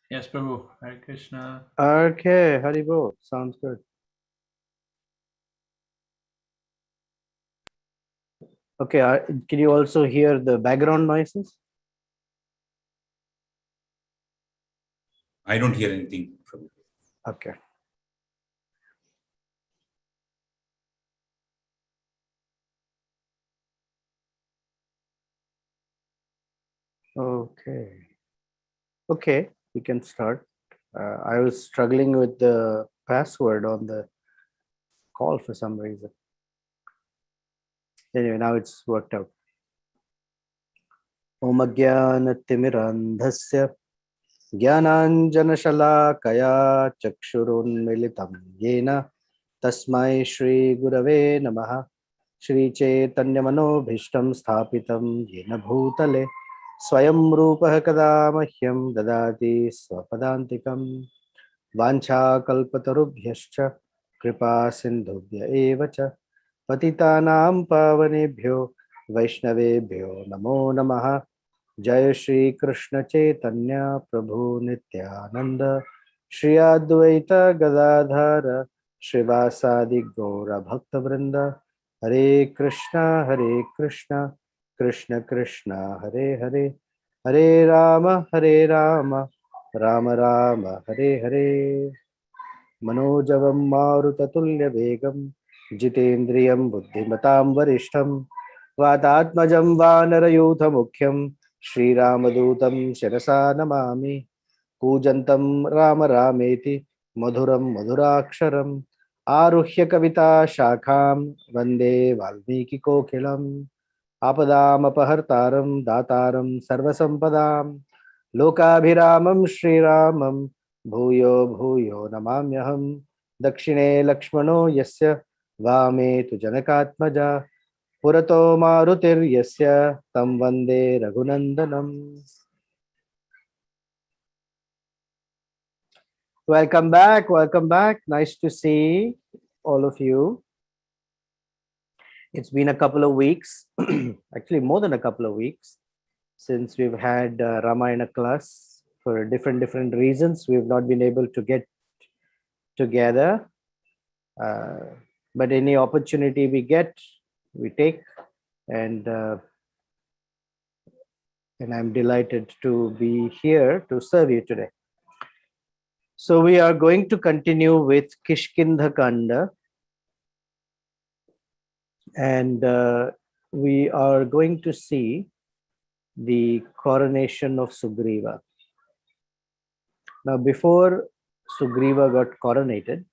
Yes, Prabhu. Hare Krishna. Okay, Haribo, sounds good. Okay, can you also hear the background noises? I don't hear anything, Prabhu. Okay. Okay, we can start. I was struggling with the password on the call for some reason. Anyway, now it's worked out. Om Ajnana-timirandhasya Jnananjana-shalakaya Chakshurunmilitam Yena Tasmai Shri Gurave Namaha Shri Chaitanya Manobhishtam Sthapitam Yena Bhutale Swayam Rupah Kada Mahyam Dadati Swapadantikam Vancha Kalpatarubhyascha Kripa Sindhubhya Evacha Patitanam Pavanebhyo Vaishnavebhyo Namo Namaha Jai Shri Krishna Chaitanya Prabhu Nityananda Shri Advaita Gadadhara Srivasadi Gaura Bhakta Vrinda Hare Krishna Krishna Krishna Hare Hare Hare Rama Rama Rama Hare Hare Manojavam Marutatuल्य Vegam Jitendriyam Buddhimatam Varishtham Vatatmajam Vanarayutha Mukhyam Shri Ramadutam Shirasa Namami Pujantam Rama Rameti Madhuram Madhuraksharam Aruhya Kavita Shakham Vande Valmiki Kokilam Apadam Apahartaram Dataram Sarvasampadam Lokabhiramam Shri Ramam Bhuyo Bhuyo Namamyaham Dakshine Lakshmano Yasya Vame Tu Janakatmaja Purato Marutir Yasya Tam Vande Raghunandanam. Welcome back. Nice to see all of you. It's been a couple of weeks, actually more than a couple of weeks, since we've had Ramayana class. For different reasons, we've not been able to get together. But any opportunity we get, we take, and I'm delighted to be here to serve you today. So we are going to continue with Kishkindha Kanda, and we are going to see the coronation of Sugriva. Now, before Sugriva got coronated,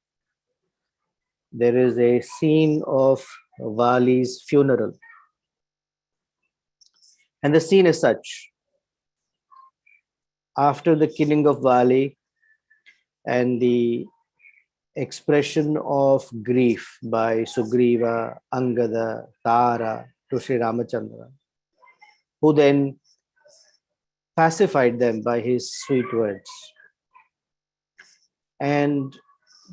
there is a scene of Vali's funeral. And the scene is such. After the killing of Vali and the expression of grief by Sugriva, Angada, Tara to Sri Ramachandra, who then pacified them by his sweet words. And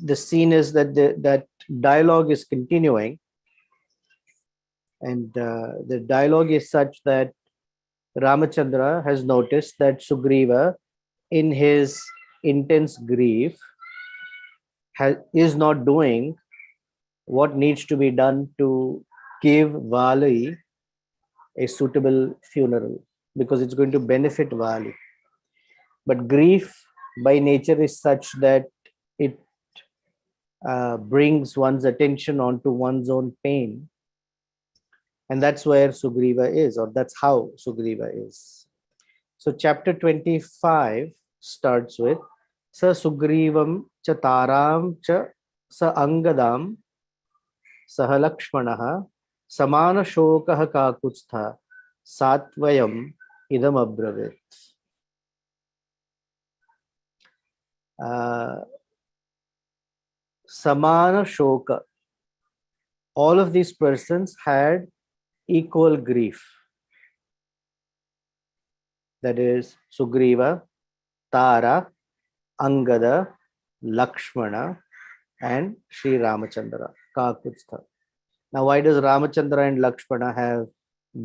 the scene is that that dialogue is continuing, and the dialogue is such that Ramachandra has noticed that Sugriva, in his intense grief, is not doing what needs to be done to give Vali a suitable funeral, because it's going to benefit Vali. But grief by nature is such that it brings one's attention onto one's own pain. And that's where Sugriva is, or that's how Sugriva is. So chapter 25 starts with Sa Sugrivam cha Taram cha sa Angadam saha Lakshmanaha samana shokah kakutstha satvayam idam abravit. Samana shoka. All of these persons had equal grief. That is Sugriva, Tara, Angada, Lakshmana, and Sri Ramachandra, Kakutstha. Now, why does Ramachandra and Lakshmana have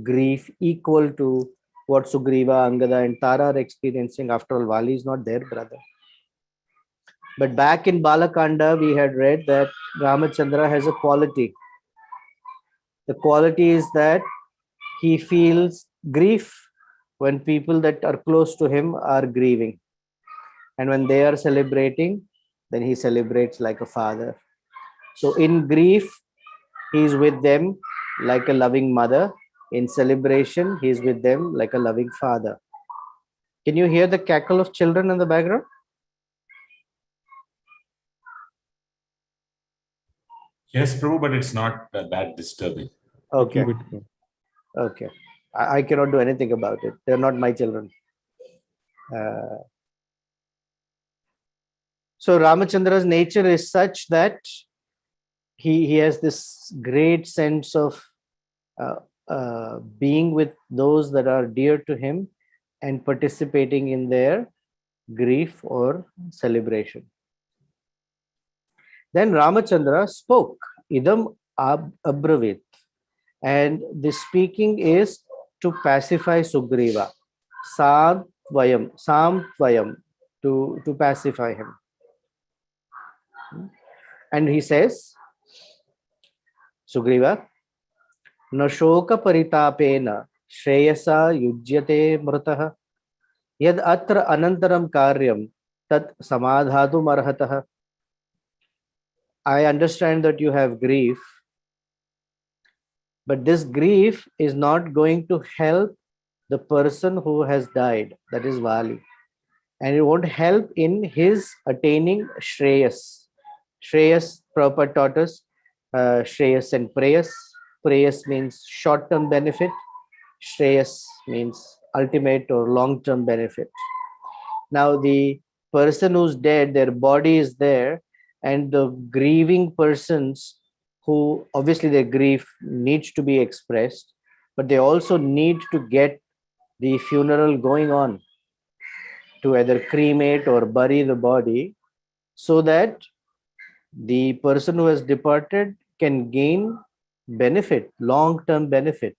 grief equal to what Sugriva, Angada, and Tara are experiencing. After all, Vali is not their brother. But back in Balakanda, we had read that Ramachandra has a quality. The quality is that he feels grief when people that are close to him are grieving. And when they are celebrating, then he celebrates like a father. So in grief, he is with them like a loving mother. In celebration, he is with them like a loving father. Can you hear the cackle of children in the background? Yes, Prabhu, but it's not that disturbing. Okay. Little bit. Okay. I cannot do anything about it. They're not my children. So Ramachandra's nature is such that he has this great sense of being with those that are dear to him and participating in their grief or celebration. Then Ramachandra spoke, idam abravit, and the speaking is to pacify Sugriva, samtvayam, to pacify him. And he says, Sugriva, न शोक परितापेन श्रेयसा युज्यते मृतः यद अत्र अनंतरम कार्यम तत् समाधातुमर्हतः. I understand that you have grief, but this grief is not going to help the person who has died, that is Vali, and it won't help in his attaining Shreyas. Shreyas, Prabhupada taught us, Shreyas and Preyas. Preyas means short-term benefit. Shreyas means ultimate or long-term benefit. Now, the person who's dead, their body is there, and the grieving persons who obviously their grief needs to be expressed, but they also need to get the funeral going on to either cremate or bury the body so that the person who has departed can gain benefit, long-term benefit.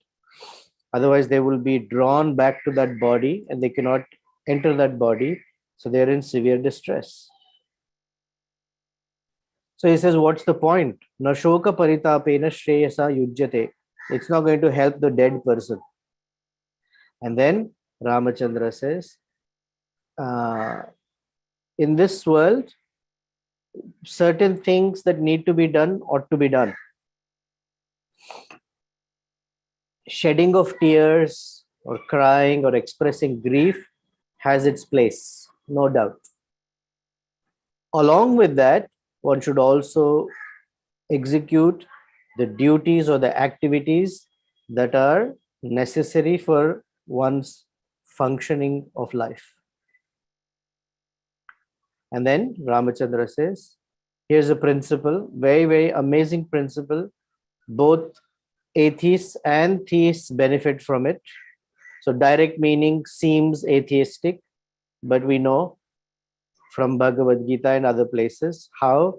Otherwise, they will be drawn back to that body and they cannot enter that body. So they're in severe distress. So he says, what's the point? Nashoka paritapena shreyasa yujyate. It's not going to help the dead person. And then Ramachandra says, in this world, certain things that need to be done ought to be done. Shedding of tears or crying or expressing grief has its place, no doubt. Along with that, one should also execute the duties or the activities that are necessary for one's functioning of life. And then Ramachandra says, here's a principle, very, very amazing principle. Both atheists and theists benefit from it. So direct meaning seems atheistic, but we know from Bhagavad Gita and other places how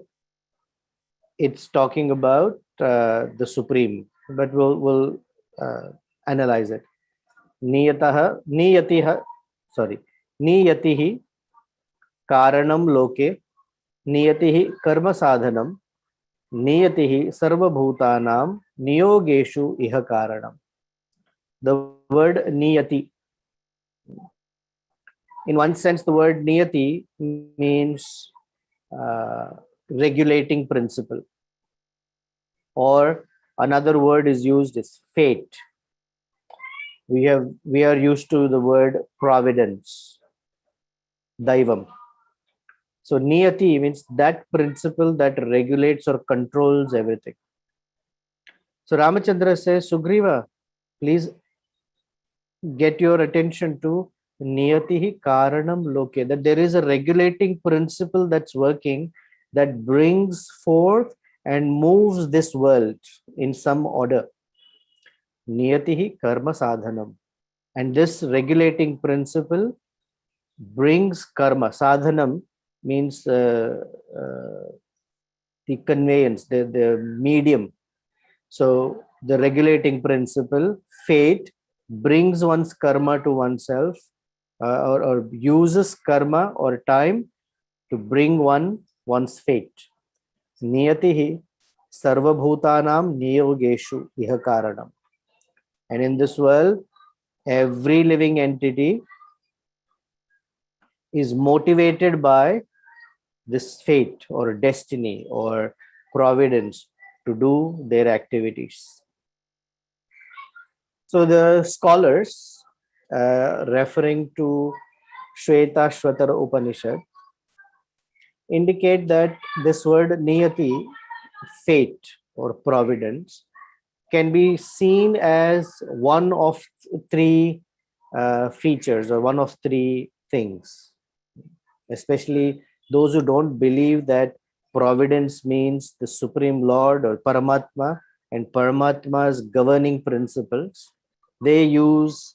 it's talking about the Supreme. But we'll analyze it. Niyatihi karanam loke, niyatihi karma sadhanam, niyatihi sarvabhutanam niyogeshu iha karanam. The word niyati. In one sense, the word niyati means regulating principle. Or another word is used is fate. We are used to the word providence, daivam. So niyati means that principle that regulates or controls everything. So Ramachandra says, Sugriva, please get your attention to niyatihi karanam loke, that there is a regulating principle that's working that brings forth and moves this world in some order. Niyatihi karma sadhanam. And this regulating principle brings karma. Sadhanam means the conveyance, the medium. So the regulating principle, fate, brings one's karma to oneself, or uses karma or time to bring one's fate. Niyatihi sarvabhutanam niyogeshu iha karanam. And in this world, every living entity is motivated by this fate or destiny or providence to do their activities. So the scholars, referring to Shvetashvatara Upanishad, indicate that this word niyati, fate or providence, can be seen as one of three features or one of three things, especially those who don't believe that providence means the Supreme Lord or Paramatma and Paramatma's governing principles. They use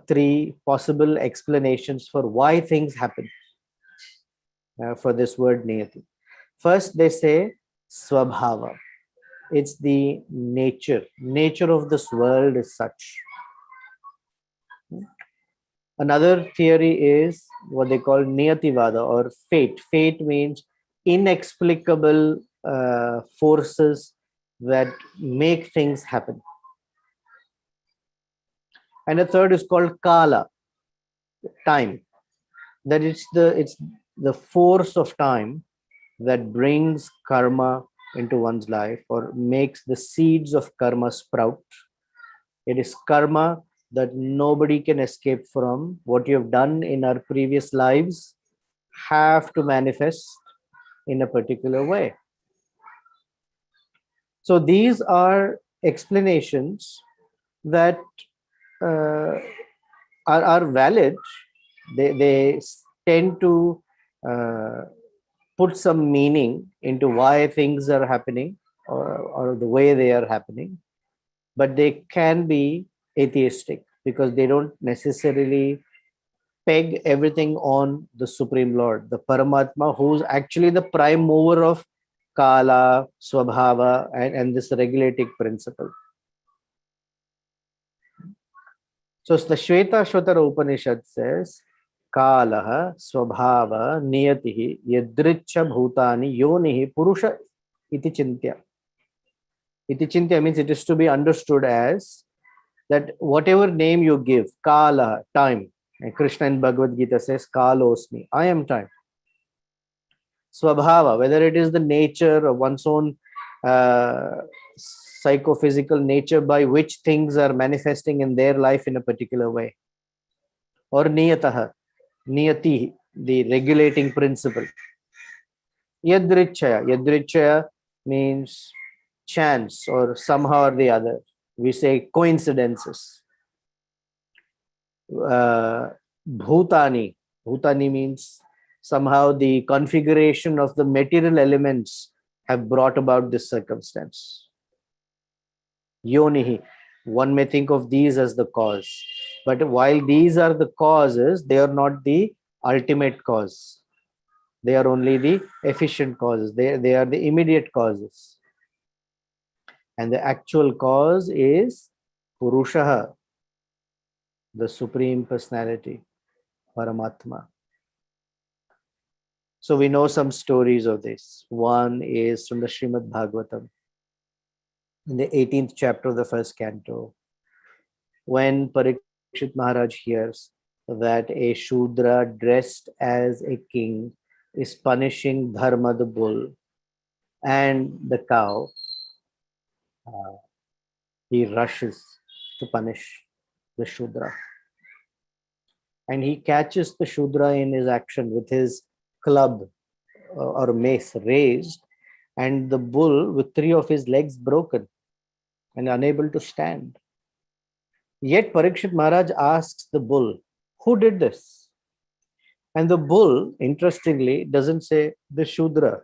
three possible explanations for why things happen for this word niyati. First, they say swabhava. It's the nature of this world is such. Another theory is what they call niyativada or fate. Fate means inexplicable forces that make things happen. And a third is called kala, time. That it's the force of time that brings karma into one's life or makes the seeds of karma sprout. It is karma that nobody can escape from. What you have done in our previous lives have to manifest in a particular way. So these are explanations that are valid. They tend to put some meaning into why things are happening or the way they are happening, but they can be atheistic because they don't necessarily peg everything on the Supreme Lord, the Paramatma, who's actually the prime mover of Kala, Swabhava, and this regulating principle. So the Shvetashvatara Upanishad says, Kalaha, Swabhava, Niyatihi, Yadricha Bhutani, Yonihi, Purusha iti chintya. Iti chintya means it is to be understood as that whatever name you give, Kala, time, and Krishna in Bhagavad Gita says, Kalosmi, I am time. Swabhava, whether it is the nature of one's own psychophysical nature by which things are manifesting in their life in a particular way. Or niyataha, niyati, the regulating principle. Yadrichaya means chance or somehow or the other. We say coincidences. Bhutani means somehow the configuration of the material elements have brought about this circumstance. Yonihi, one may think of these as the cause, but while these are the causes, they are not the ultimate cause. They are only the efficient causes. They are the immediate causes. And the actual cause is Purushaha, the Supreme Personality, Paramatma. So we know some stories of this. One is from the Srimad Bhagavatam, in the 18th chapter of the first canto, when Parikshit Maharaj hears that a Shudra dressed as a king is punishing Dharma the bull and the cow, he rushes to punish the Shudra. And he catches the Shudra in his action with his club or mace raised, and the bull with 3 of his legs broken and unable to stand. Yet Parikshit Maharaj asks the bull, who did this? And the bull, interestingly, doesn't say the Shudra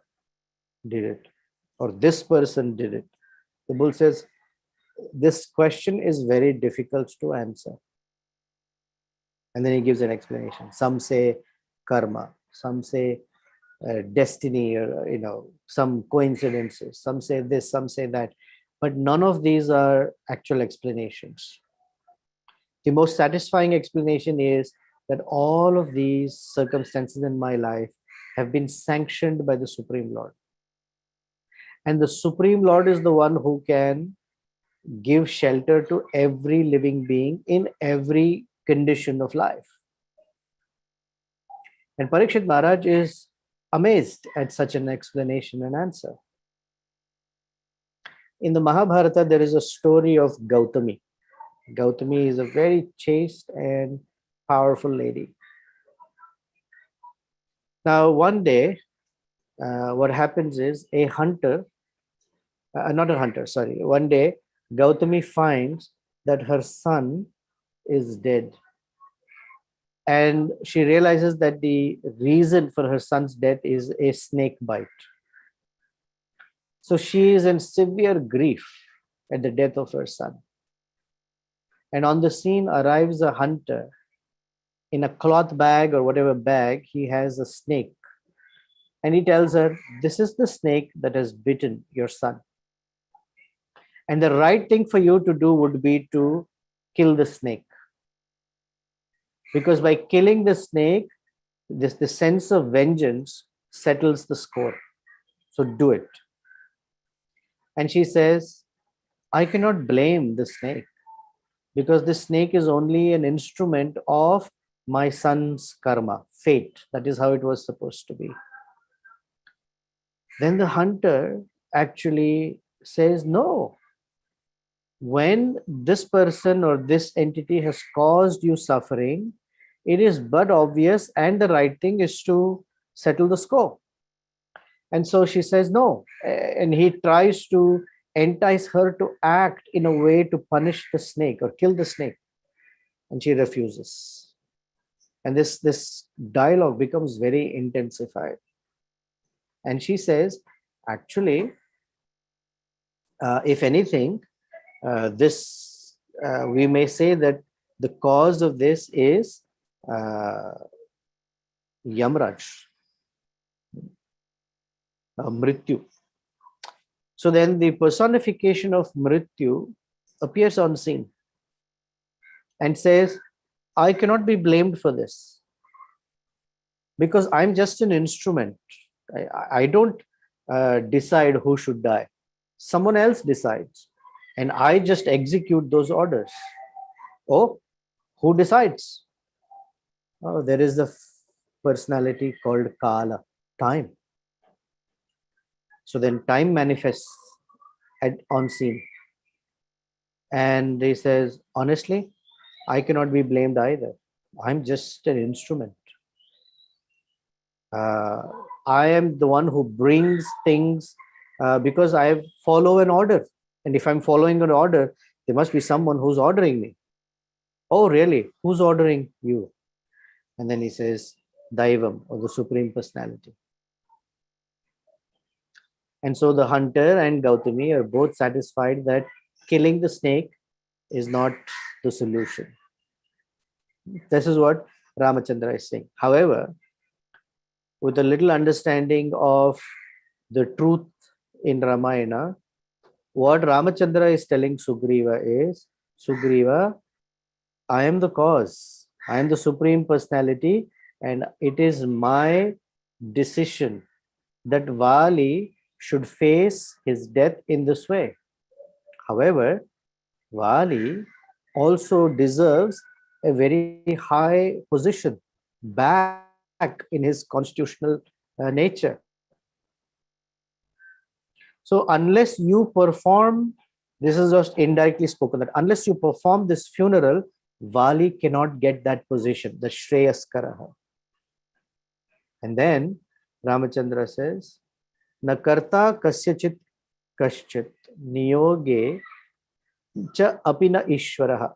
did it or this person did it. The bull says, this question is very difficult to answer. And then he gives an explanation. Some say karma, some say destiny, or some coincidences. Some say this, some say that. But none of these are actual explanations. The most satisfying explanation is that all of these circumstances in my life have been sanctioned by the Supreme Lord. And the Supreme Lord is the one who can give shelter to every living being in every condition of life. And Parikshit Maharaj is amazed at such an explanation and answer. In the Mahabharata, there is a story of Gautami. Gautami is a very chaste and powerful lady. Now, one day, what happens is a hunter, not a hunter, sorry. One day, Gautami finds that her son is dead. And she realizes that the reason for her son's death is a snake bite. So she is in severe grief at the death of her son. And on the scene arrives a hunter. In a cloth bag or whatever bag, he has a snake. And he tells her, this is the snake that has bitten your son. And the right thing for you to do would be to kill the snake. Because by killing the snake, the sense of vengeance settles the score. So do it. And she says, I cannot blame the snake because the snake is only an instrument of my son's karma, fate. That is how it was supposed to be. Then the hunter actually says, no. When this person or this entity has caused you suffering, it is but obvious and the right thing is to settle the score. And so she says no. And he tries to entice her to act in a way to punish the snake or kill the snake. And she refuses. And this dialogue becomes very intensified. And she says, actually, if anything, we may say that the cause of this is Yamraj, Mrityu. So then the personification of Mrityu appears on scene and says, I cannot be blamed for this because I'm just an instrument. I don't decide who should die. Someone else decides and I just execute those orders. Oh, who decides? Oh, there is a personality called Kala, time. So then time manifests on scene. And he says, honestly, I cannot be blamed either. I'm just an instrument. I am the one who brings things because I follow an order. And if I'm following an order, there must be someone who's ordering me. Oh, really? Who's ordering you? And then he says, Daivam, or the Supreme Personality. And so the hunter and Gautami are both satisfied that killing the snake is not the solution. This is what Ramachandra is saying. However, with a little understanding of the truth in Ramayana, what Ramachandra is telling Sugriva is, Sugriva, I am the cause. I am the Supreme Personality, and it is my decision that Vali should face his death in this way. However, Vali also deserves a very high position back in his constitutional nature. So unless you perform, this is just indirectly spoken, that unless you perform this funeral, Vali cannot get that position, the Shreyaskaraha. And then Ramachandra says, Na karta kasyachit kaschit niyoge cha apina ishvaraha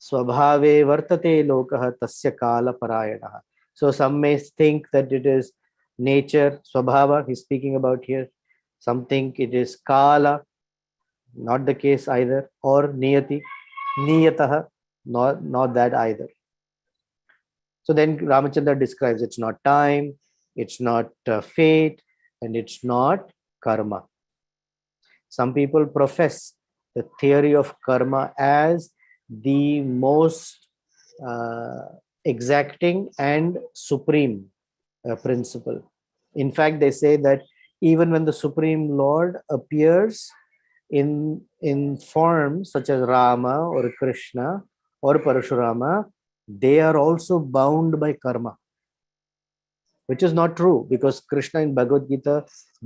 swabhave vartate lokaha tasya kala parayanaha. So some may think that it is nature, swabhava, he's speaking about here. Some think it is kala, not the case either, or niyati, niyataha, not that either. So then Ramachandra describes it's not time, it's not fate, and it's not karma. Some people profess the theory of karma as the most exacting and supreme principle. In fact, they say that even when the Supreme Lord appears in forms such as Rama or Krishna or Parashurama, they are also bound by karma, which is not true, because Krishna in Bhagavad Gita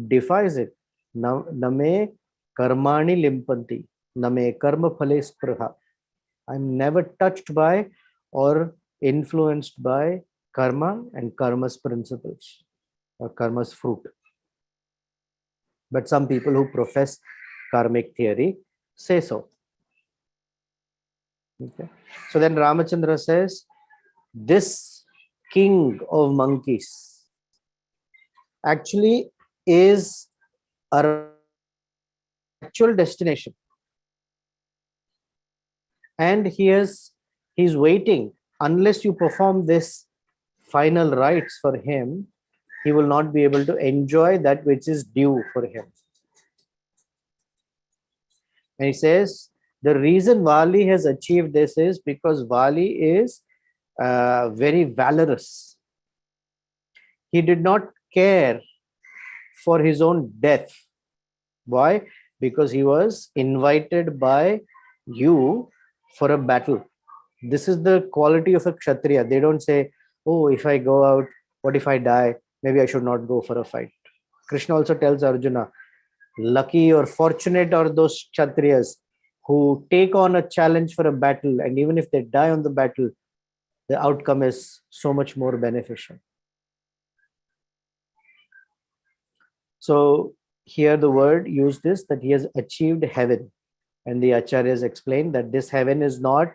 defies it. Name karmani limpanti, name karma phale spruha. I'm never touched by or influenced by karma and karma's principles or karma's fruit. But some people who profess karmic theory say so. Okay. So then Ramachandra says, this king of monkeys actually is our actual destination. And he's waiting. Unless you perform this final rites for him, he will not be able to enjoy that which is due for him. And he says, the reason Vali has achieved this is because Vali is very valorous. He did not care for his own death. Why? Because he was invited by you for a battle. This is the quality of a Kshatriya. They don't say, oh, if I go out, what if I die? Maybe I should not go for a fight. Krishna also tells Arjuna, lucky or fortunate are those Kshatriyas who take on a challenge for a battle, and even if they die on the battle, the outcome is so much more beneficial. So here the word used is that he has achieved heaven. And the acharyas explain that this heaven is not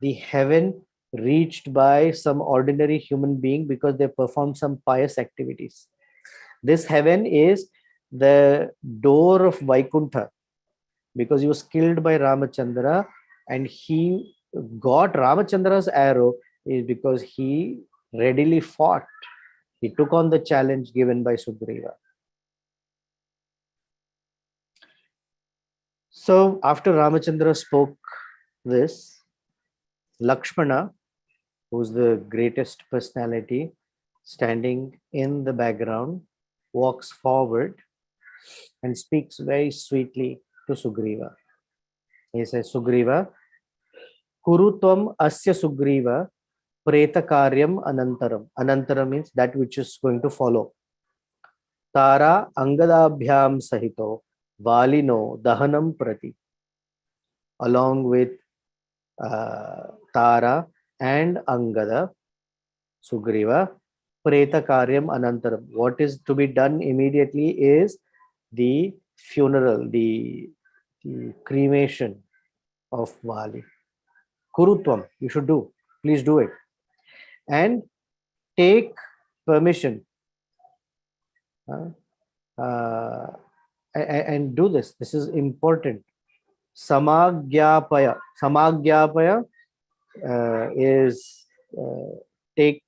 the heaven reached by some ordinary human being because they perform some pious activities. This heaven is the door of Vaikuntha, because he was killed by Ramachandra, and he got Ramachandra's arrow is because he readily fought. He took on the challenge given by Sugriva. So after Ramachandra spoke this, Lakshmana, who's the greatest personality, standing in the background, walks forward and speaks very sweetly to Sugriva. He says, Sugriva, Kurutvam asya Sugriva preta karyam anantaram. Anantaram means that which is going to follow. Tara angadabhyam sahito valino dahanam prati. Along with Tara and Angada, Sugriva, preta karyam anantaram. What is to be done immediately is the funeral, the cremation of Vali. Kurutvam, you should do. Please do it. And take permission. And do this. This is important. Samagyapaya. Samagyapaya is take.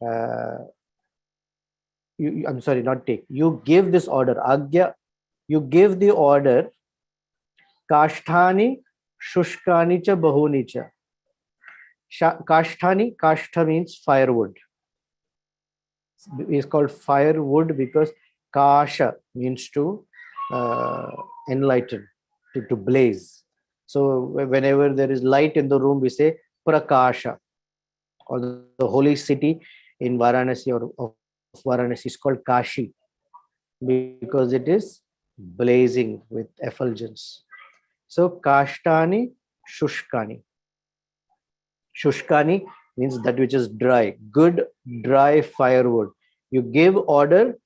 I'm sorry, not take. You give this order. Agya. You give the order. Kasthani, shushkani cha bahuni cha. Kasthani. Kashtha means firewood. It's called firewood because kasha means to enlighten, to blaze. So whenever there is light in the room, we say prakasha. Or the holy city in Varanasi or of Varanasi is called Kashi because it is blazing with effulgence. So kashtani, shushkani. Shushkani means that which is dry, good dry firewood. You give order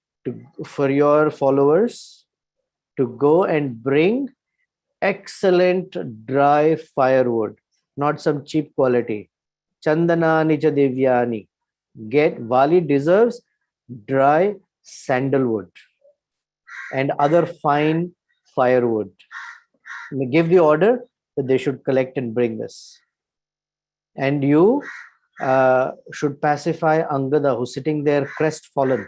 for your followers to go and bring excellent dry firewood, not some cheap quality. Chandanani cha divyani. Vali deserves dry sandalwood and other fine firewood. Give the order that they should collect and bring this. And you should pacify Angada, who's sitting there crestfallen.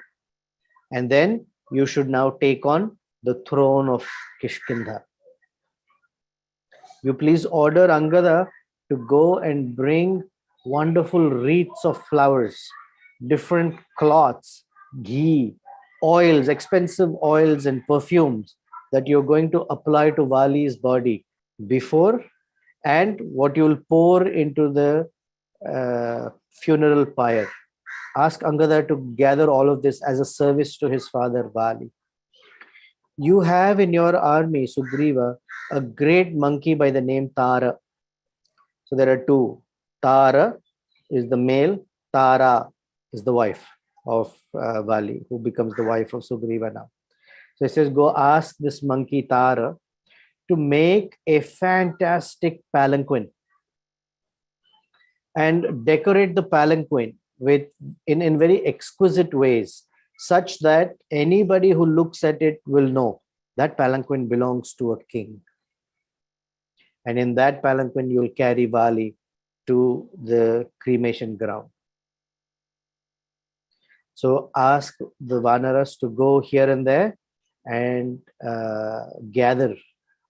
And then you should now take on the throne of Kishkindha. You please order Angada to go and bring wonderful wreaths of flowers, different cloths, ghee, oils, expensive oils and perfumes that you're going to apply to Vali's body before, and what you'll pour into the funeral pyre. Ask Angada to gather all of this as a service to his father Vali. You have in your army, Sugriva, a great monkey by the name Tara. So there are two. Tara is the male, Tara is the wife of Vali, who becomes the wife of Sugriva now. So it says, go ask this monkey Tara to make a fantastic palanquin and decorate the palanquin with in very exquisite ways, such that anybody who looks at it will know that palanquin belongs to a king. And in that palanquin, you'll carry Vali to the cremation ground. So ask the Vanaras to go here and there and gather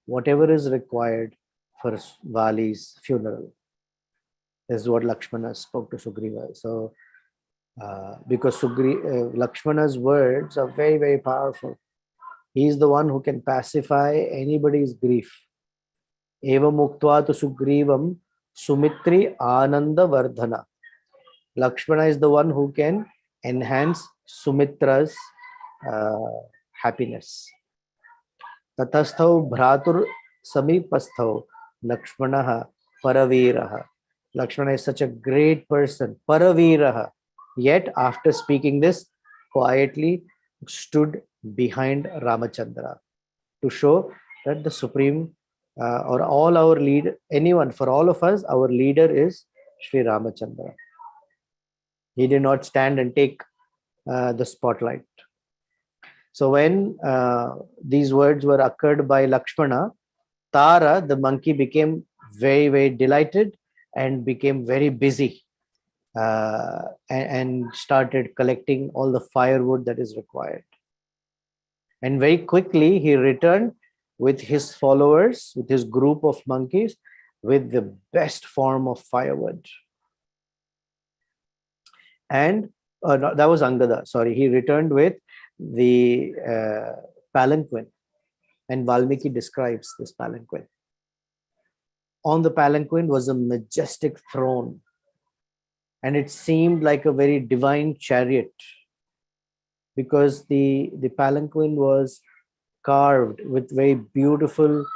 whatever is required for Vali's funeral. This is what Lakshmana spoke to Sugriva. So, because Lakshmana's words are very, very powerful. He is the one who can pacify anybody's grief. Eva muktva tu Sugrivam Sumitri Ananda Vardhana. Lakshmana is the one who can enhance Sumitra's happiness. Tatasthav Bhratur Samipasthav Lakshmanaha Paraviraha. Lakshmana is such a great person, Paraviraha. Yet, after speaking this, quietly stood behind Ramachandra to show that the Supreme or all our leader, anyone, for all of us, our leader is Sri Ramachandra. He did not stand and take the spotlight. So when these words were occurred by Lakshmana, Tara, the monkey, became very, very delighted and became very busy and started collecting all the firewood that is required. And very quickly he returned with his followers, with his group of monkeys, with the best form of firewood. And no, that was Angada, sorry. He returned with the palanquin, and Valmiki describes this palanquin. On the palanquin was a majestic throne, and it seemed like a very divine chariot, because the palanquin was carved with very beautiful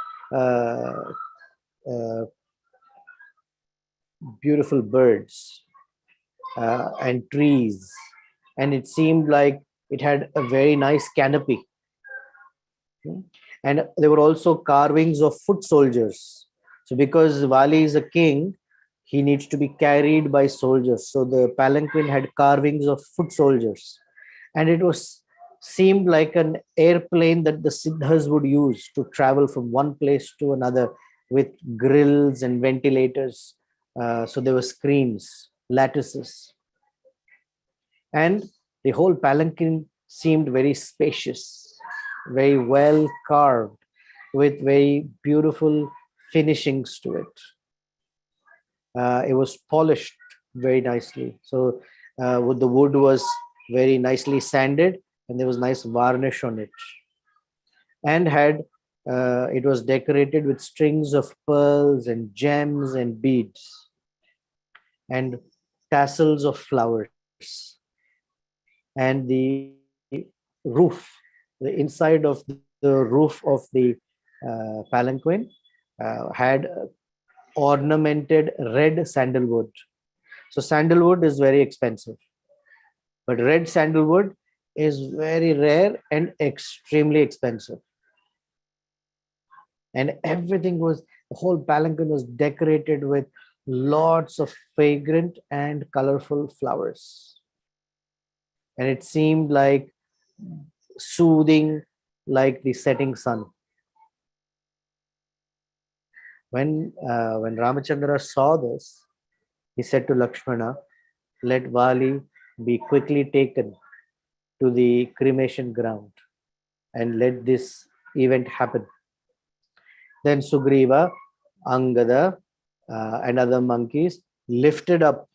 beautiful birds and trees, and it seemed like it had a very nice canopy. And there were also carvings of foot soldiers. So because Vali is a king, he needs to be carried by soldiers. So the palanquin had carvings of foot soldiers, and it was seemed like an airplane that the Siddhas would use to travel from one place to another, with grills and ventilators. So there were screens, lattices, and the whole palanquin seemed very spacious, very well carved, with very beautiful finishings to it. It was polished very nicely. So the wood was very nicely sanded, and there was nice varnish on it. And it was decorated with strings of pearls and gems and beads and tassels of flowers. And the roof, the inside of the roof of the palanquin had ornamented red sandalwood. So sandalwood is very expensive, but red sandalwood is very rare and extremely expensive. And everything was, the whole palanquin was decorated with lots of fragrant and colorful flowers. And it seemed like soothing, like the setting sun. When Ramachandra saw this, he said to Lakshmana, let Vali be quickly taken to the cremation ground and let this event happen. Then Sugriva, Angada, and other monkeys lifted up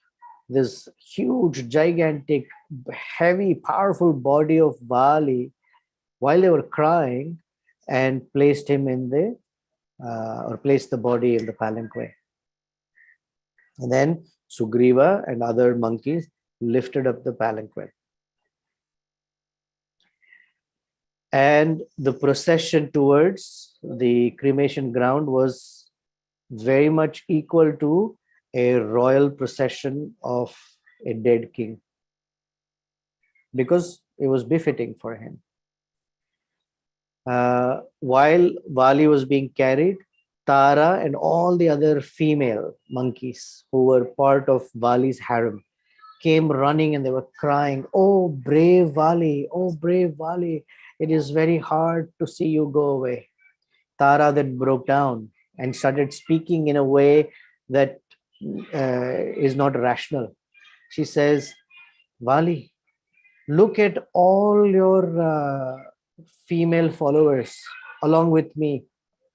this huge, gigantic, heavy, powerful body of Vali while they were crying and placed him in the, or placed the body in the palanquin. And then Sugriva and other monkeys lifted up the palanquin. And the procession towards the cremation ground was very much equal to a royal procession of a dead king, because it was befitting for him. While Vali was being carried, Tara and all the other female monkeys who were part of Vali's harem came running and they were crying, "Oh, brave Vali, oh, brave Vali, it is very hard to see you go away." Tara then broke down and started speaking in a way that is not rational. She says, "Vali, look at all your female followers along with me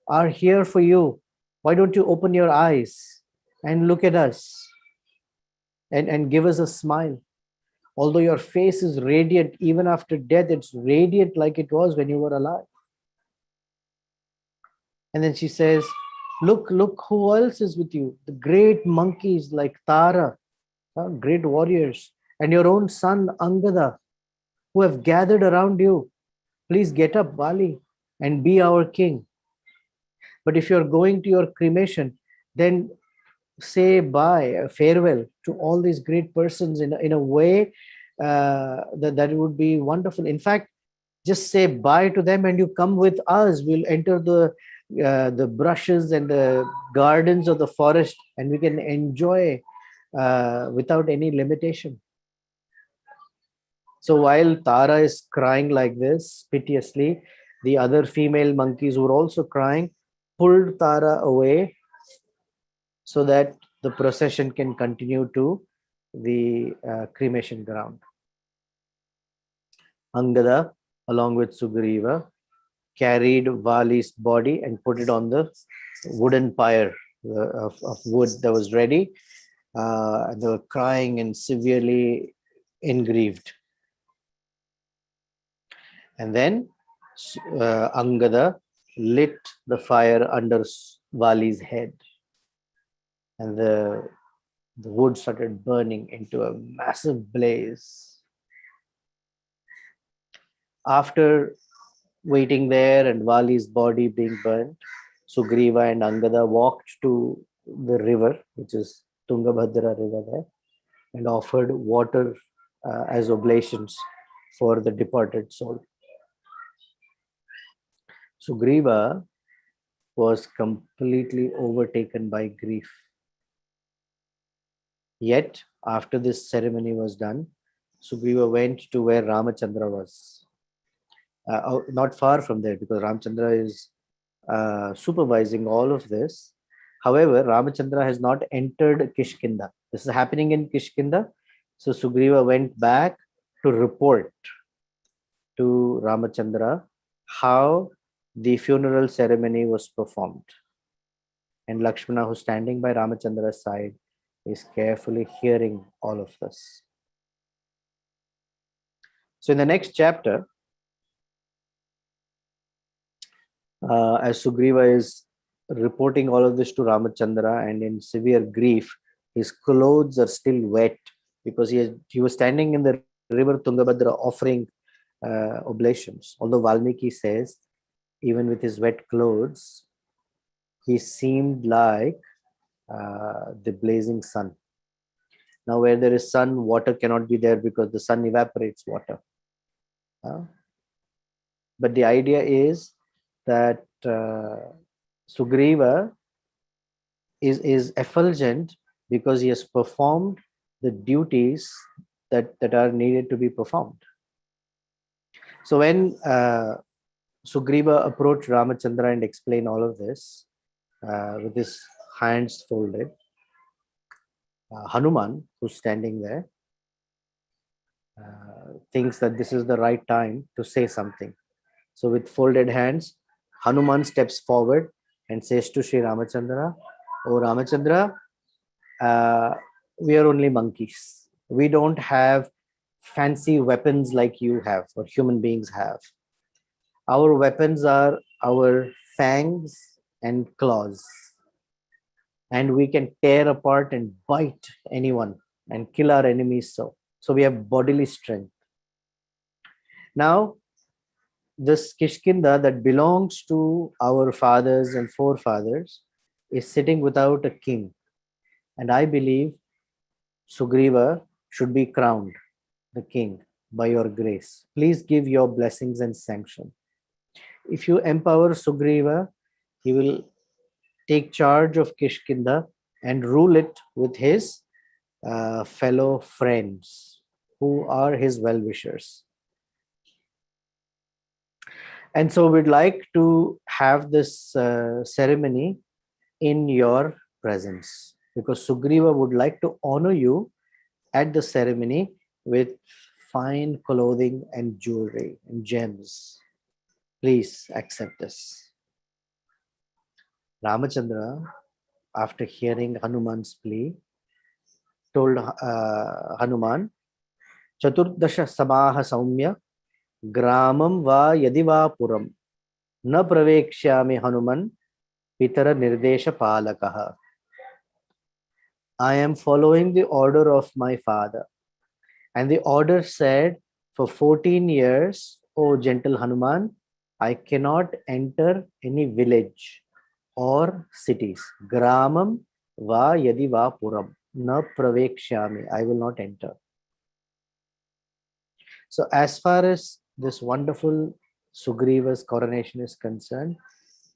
are here for you. Why don't you open your eyes and look at us and give us a smile? Although your face is radiant, even after death, it's radiant like it was when you were alive." And then she says, look, who else is with you? The great monkeys like Tara, great warriors, and your own son Angada, who have gathered around you. Please get up, Vali, and be our king. But if you're going to your cremation, then say bye, farewell to all these great persons in a way that would be wonderful. In fact, just say bye to them and you come with us. We'll enter the brushes and the gardens of the forest and we can enjoy without any limitation. So while Tara is crying like this piteously, the other female monkeys who were also crying pulled Tara away so that the procession can continue to the cremation ground. Angada, along with Sugriva, carried Vali's body and put it on the wooden pyre of wood that was ready. They were crying and severely engrieved. And then Angada lit the fire under Vali's head. And the wood started burning into a massive blaze. After waiting there and Vali's body being burnt, Sugriva and Angada walked to the river, which is Tungabhadra river there, and offered water as oblations for the departed soul. Sugriva was completely overtaken by grief. Yet, after this ceremony was done, Sugriva went to where Ramachandra was. Not far from there, because Ramachandra is supervising all of this. However, Ramachandra has not entered Kishkindha. This is happening in Kishkindha. So Sugriva went back to report to Ramachandra how the funeral ceremony was performed. And Lakshmana, who's standing by Ramachandra's side, is carefully hearing all of this. So in the next chapter, as Sugriva is reporting all of this to Ramachandra and in severe grief, his clothes are still wet because he was standing in the river Tungabhadra offering oblations. Although Valmiki says, even with his wet clothes, he seemed like the blazing sun. Now, where there is sun, water cannot be there because the sun evaporates water. But the idea is that Sugriva is effulgent because he has performed the duties that are needed to be performed. So when Sugriva approached Ramachandra and explained all of this with his hands folded, Hanuman, who's standing there, thinks that this is the right time to say something. So with folded hands, Hanuman steps forward and says to Sri Ramachandra, "Oh Ramachandra, we are only monkeys. We don't have fancy weapons like you have or human beings have. Our weapons are our fangs and claws, and we can tear apart and bite anyone and kill our enemies. So we have bodily strength. Now, this Kishkinda that belongs to our fathers and forefathers is sitting without a king. And I believe Sugriva should be crowned the king by your grace. Please give your blessings and sanction. If you empower Sugriva, he will take charge of Kishkinda and rule it with his fellow friends who are his well-wishers. And so we'd like to have this ceremony in your presence, because Sugriva would like to honor you at the ceremony with fine clothing and jewelry and gems. Please accept this. Ramachandra, after hearing Hanuman's plea, told Hanuman, Chaturdasha Samaha Saumya Gramam va yadiva puram na pravekshyami Hanuman pitara nirdesha palakaha. I am following the order of my father. And the order said, for 14 years, O gentle Hanuman, I cannot enter any village or cities. Gramam va yadi va puram na pravekshyami. I will not enter. So as far as this wonderful Sugriva's coronation is concerned,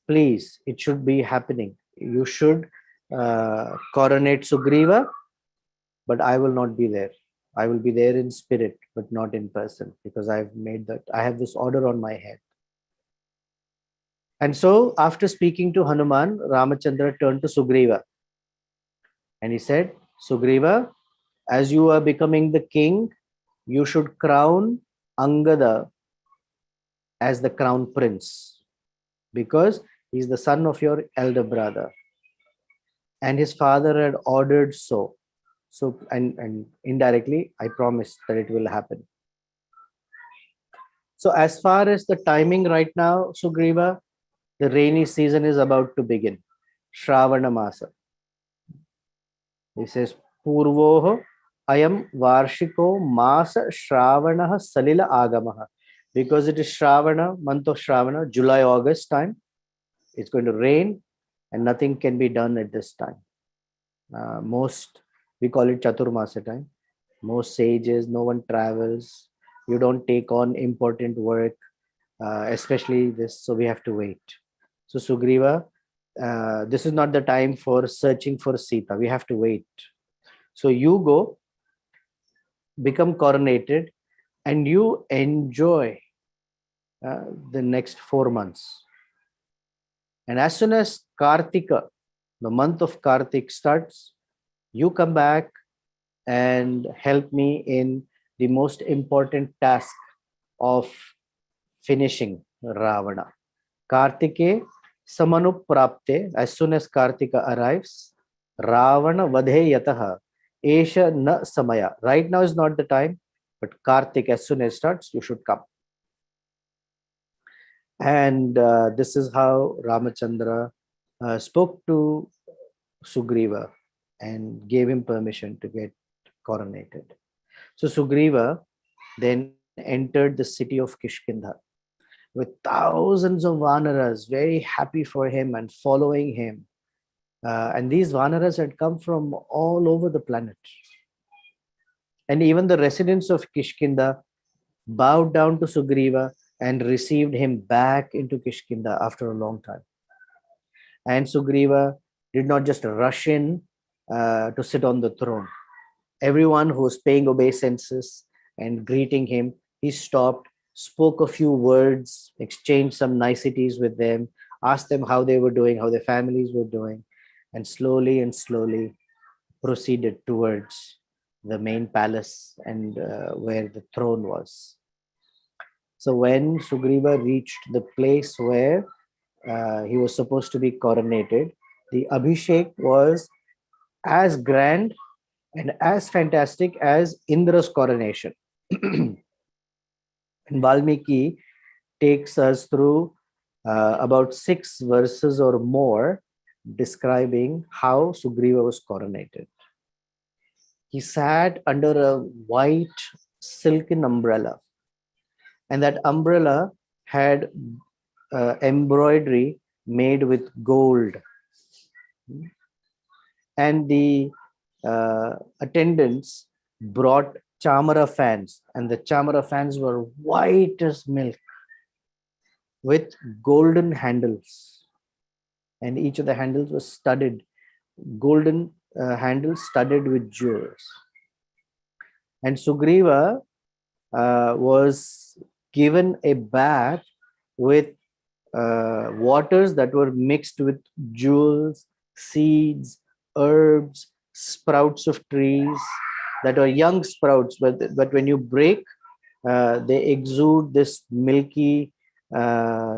please, it should be happening. You should coronate Sugriva, but I will not be there. I will be there in spirit, but not in person, because I've made that. I have this order on my head. And so after speaking to Hanuman, Ramachandra turned to Sugriva and he said, Sugriva, as you are becoming the king, you should crown Angada as the crown prince, because he's the son of your elder brother. And his father had ordered so. So, and indirectly, I promise that it will happen. So as far as the timing right now, Sugriva, the rainy season is about to begin. Shravana Masa. He says, Purvoho ayam varshiko masa Shravanaha salila agamaha. Because it is Shravana, month of Shravana, July, August time, it's going to rain and nothing can be done at this time. We call it Chaturmasa time. Most sages, no one travels. You don't take on important work, especially this. So we have to wait. So Sugriva, this is not the time for searching for Sita. We have to wait. So you go, become coronated, and you enjoy the next 4 months. And as soon as Kartika, the month of Kartik starts, you come back and help me in the most important task of finishing Ravana. Kartike samanuprapte, as soon as Kartika arrives, Ravana vadhe yataha, esha na samaya. Right now is not the time, but Kartik, as soon as starts, you should come. And this is how Ramachandra spoke to Sugriva and gave him permission to get coronated. So Sugriva then entered the city of Kishkindha with thousands of Vanaras, very happy for him and following him. And these Vanaras had come from all over the planet. And even the residents of Kishkindha bowed down to Sugriva and received him back into Kishkindha after a long time. And Sugriva did not just rush in to sit on the throne. Everyone who was paying obeisances and greeting him, he stopped, spoke a few words, exchanged some niceties with them, asked them how they were doing, how their families were doing, and slowly proceeded towards the main palace and where the throne was. So when Sugriva reached the place where he was supposed to be coronated, the Abhishek was as grand and as fantastic as Indra's coronation. And Valmiki takes us through about 6 verses or more describing how Sugriva was coronated. He sat under a white silken umbrella, and that umbrella had embroidery made with gold. And the attendants brought chamara fans, and the chamara fans were white as milk with golden handles, and each of the handles was studded, golden handles studded with jewels. And Sugriva was given a bath with waters that were mixed with jewels, seeds, herbs, sprouts of trees that are young sprouts, but when you break, they exude this milky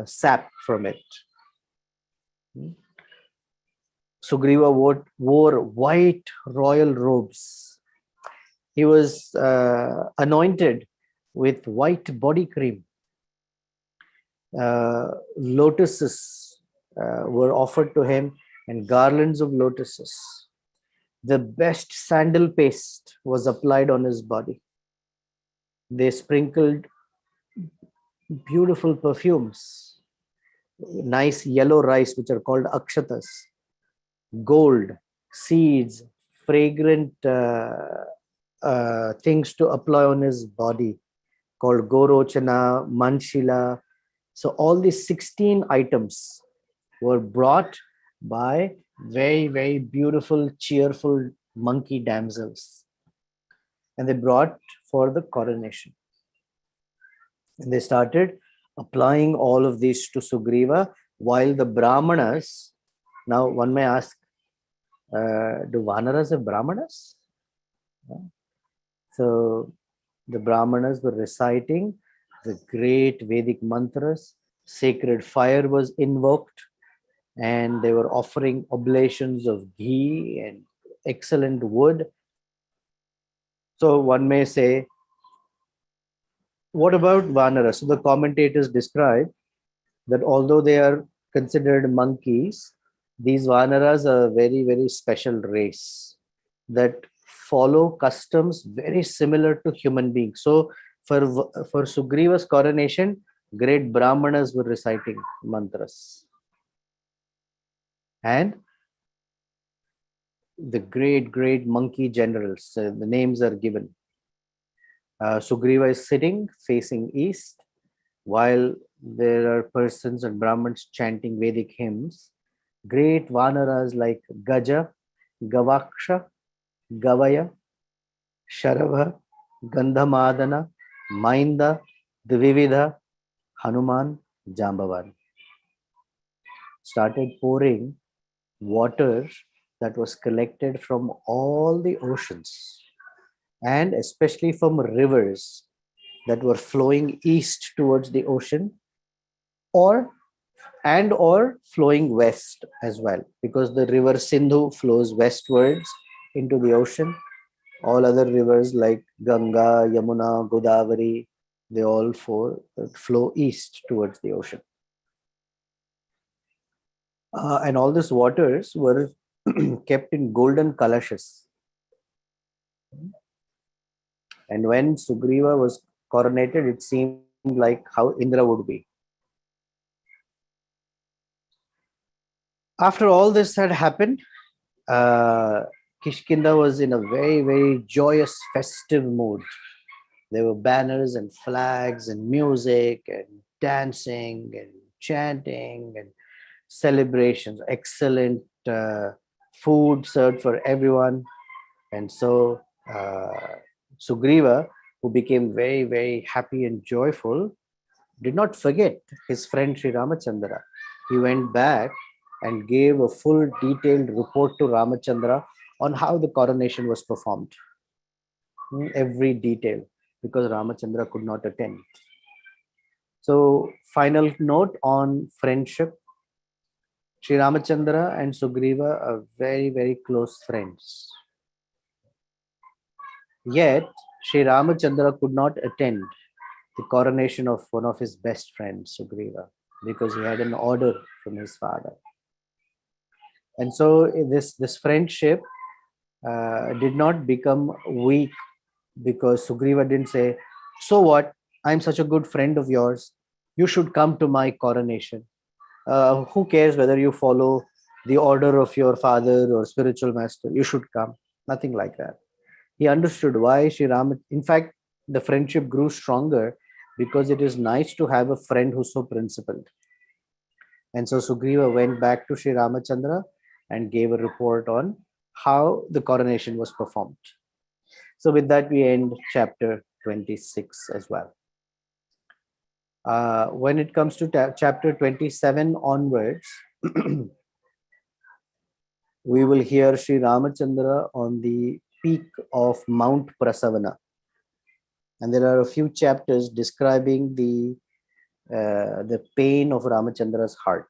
sap from it. Sugriva wore white royal robes. He was anointed with white body cream. Lotuses were offered to him, and garlands of lotuses. The best sandal paste was applied on his body. They sprinkled beautiful perfumes, nice yellow rice, which are called akshatas, gold, seeds, fragrant things to apply on his body, called gorochana, manshila. So all these 16 items were brought by very, very beautiful, cheerful monkey damsels. And they brought for the coronation. And they started applying all of these to Sugriva, while the Brahmanas, now one may ask, do Vanaras have Brahmanas? So the Brahmanas were reciting the great Vedic mantras, sacred fire was invoked, and they were offering oblations of ghee and excellent wood. So one may say, what about Vanaras? So the commentators describe that although they are considered monkeys, these Vanaras are a very, very special race that follow customs very similar to human beings. So for Sugriva's coronation, great Brahmanas were reciting mantras. And the great, great monkey generals, the names are given. Sugriva is sitting facing east, while there are persons and Brahmins chanting Vedic hymns. Great Vanaras like Gaja, Gavaksha, Gavaya, Sharava, Gandhamadana, Mainda, Dvividha, Hanuman, Jambavan started pouring water that was collected from all the oceans, and especially from rivers that were flowing east towards the ocean, or flowing west as well, because the river Sindhu flows westwards into the ocean. All other rivers like Ganga, Yamuna, Godavari, they all flow east towards the ocean. And all these waters were kept in golden kalashas. And when Sugriva was coronated, it seemed like how Indra would be. After all this had happened, Kishkinda was in a very, very joyous, festive mood. There were banners and flags and music and dancing and chanting and celebrations, excellent food served for everyone. And so Sugriva, who became very, very happy and joyful, did not forget his friend Sri Ramachandra. He went back and gave a full detailed report to Ramachandra on how the coronation was performed. Every detail, because Ramachandra could not attend. So, final note on friendship. Sri Ramachandra and Sugriva are very, very close friends. Yet, Sri Ramachandra could not attend the coronation of one of his best friends, Sugriva, because he had an order from his father. And so this friendship did not become weak because Sugriva didn't say, "So what? I'm such a good friend of yours. You should come to my coronation. Who cares whether you follow the order of your father or spiritual master? You should come." Nothing like that. He understood why Sri Ram. In fact, the friendship grew stronger because it is nice to have a friend who's so principled. And so Sugriva went back to Sri Ramachandra and gave a report on how the coronation was performed. So with that, we end chapter 26 as well. When it comes to chapter 27 onwards, we will hear Sri Ramachandra on the peak of Mount Prasavana. And there are a few chapters describing the pain of Ramachandra's heart.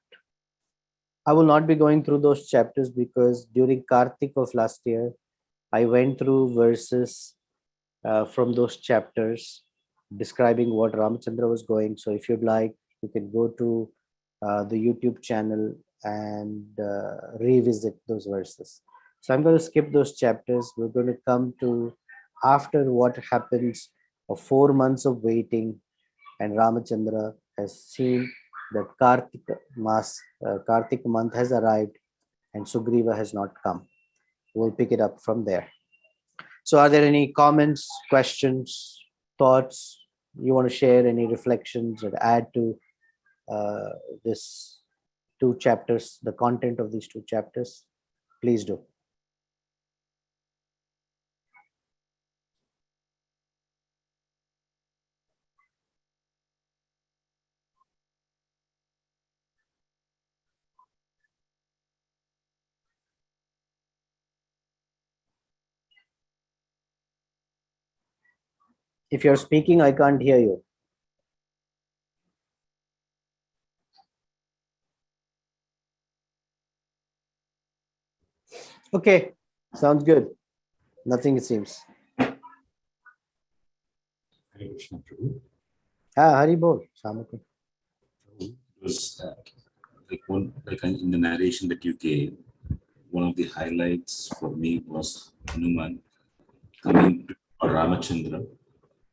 I will not be going through those chapters because during Kartik of last year, I went through verses from those chapters describing what Ramachandra was going. So if you'd like, you can go to the YouTube channel and revisit those verses. So I'm going to skip those chapters. We're going to come to after what happens of 4 months of waiting, and Ramachandra has seen that Kartik month has arrived and Sugriva has not come. We'll pick it up from there. So are there any comments, questions, thoughts you want to share, any reflections or add to this 2 chapters, the content of these 2 chapters? Please do. If you're speaking, I can't hear you. Okay, sounds good. Nothing it seems. Hare Krishna, Prabhu. Hari Bol. It was like in the narration that you gave, one of the highlights for me was Hanuman coming to Ramachandra